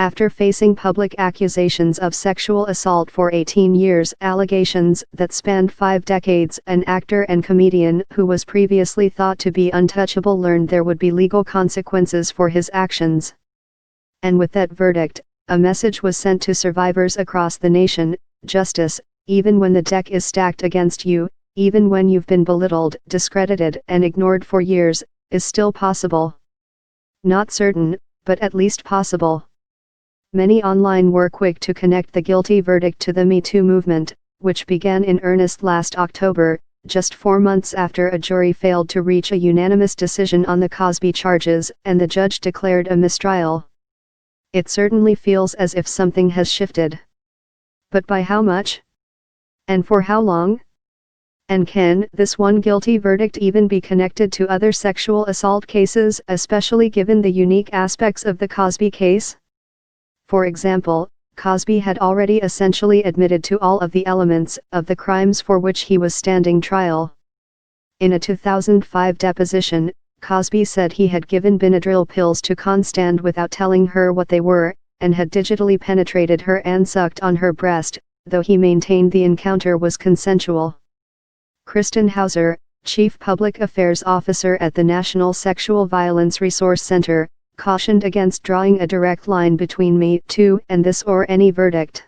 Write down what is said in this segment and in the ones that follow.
After facing public accusations of sexual assault for 18 years, allegations that spanned 5 decades, an actor and comedian who was previously thought to be untouchable learned there would be legal consequences for his actions. And with that verdict, a message was sent to survivors across the nation: justice, even when the deck is stacked against you, even when you've been belittled, discredited, and ignored for years, is still possible. Not certain, but at least possible. Many online were quick to connect the guilty verdict to the Me2 movement, which began in earnest last October, just 4 months after a jury failed to reach a unanimous decision on the Cosby charges, and the judge declared a mistrial. It certainly feels as if something has shifted. But by how much? And for how long? And can this one guilty verdict even be connected to other sexual assault cases, especially given the unique aspects of the Cosby case? For example, Cosby had already essentially admitted to all of the elements of the crimes for which he was standing trial. In a 2005 deposition, Cosby said he had given Benadryl pills to Constand without telling her what they were, and had digitally penetrated her and sucked on her breast, though he maintained the encounter was consensual. Kristen Hauser, Chief Public Affairs Officer at the National Sexual Violence Resource Center, cautioned against drawing a direct line between Me2 and this or any verdict.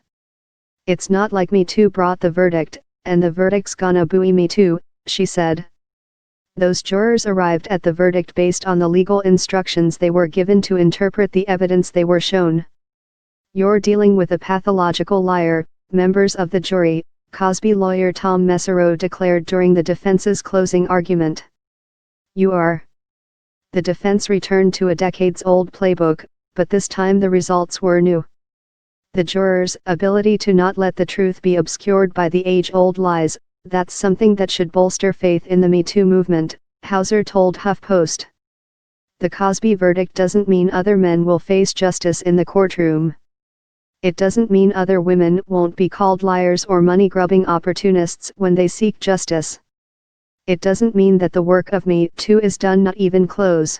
"It's not like Me2 brought the verdict, and the verdict's gonna buoy Me2," she said. "Those jurors arrived at the verdict based on the legal instructions they were given to interpret the evidence they were shown. You're dealing with a pathological liar," members of the jury, Cosby lawyer Tom Mesereau declared during the defense's closing argument. "You are." The defense returned to a decades-old playbook, but this time the results were new. The jurors' ability to not let the truth be obscured by the age-old lies, that's something that should bolster faith in the Me2 movement, Hauser told HuffPost. The Cosby verdict doesn't mean other men will face justice in the courtroom. It doesn't mean other women won't be called liars or money-grubbing opportunists when they seek justice. It doesn't mean that the work of Me2 is done, not even close.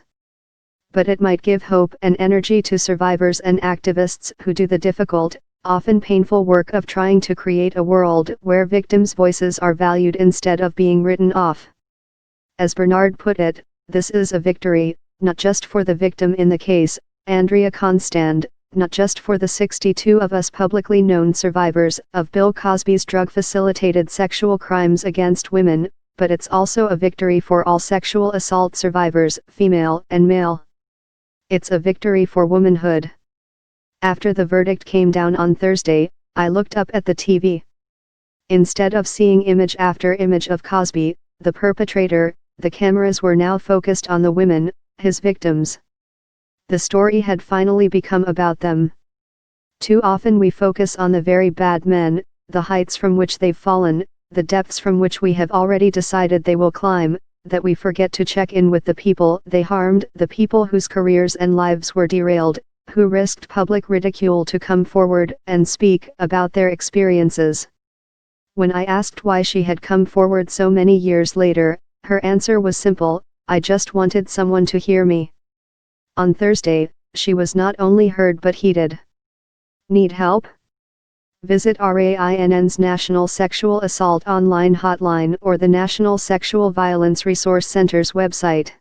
But it might give hope and energy to survivors and activists who do the difficult, often painful work of trying to create a world where victims' voices are valued instead of being written off. As Bernard put it, this is a victory, not just for the victim in the case, Andrea Constand, not just for the 62 of us publicly known survivors of Bill Cosby's drug-facilitated sexual crimes against women, but it's also a victory for all sexual assault survivors, female and male. It's a victory for womanhood. After the verdict came down on Thursday, I looked up at the TV. Instead of seeing image after image of Cosby, the perpetrator, the cameras were now focused on the women, his victims. The story had finally become about them. Too often we focus on the very bad men, the heights from which they've fallen, the depths from which we have already decided they will climb, that we forget to check in with the people they harmed, the people whose careers and lives were derailed, who risked public ridicule to come forward and speak about their experiences. When I asked why she had come forward so many years later, her answer was simple: "I just wanted someone to hear me." On Thursday, she was not only heard but heeded. Need help? Visit RAINN's National Sexual Assault Online Hotline or the National Sexual Violence Resource Center's website.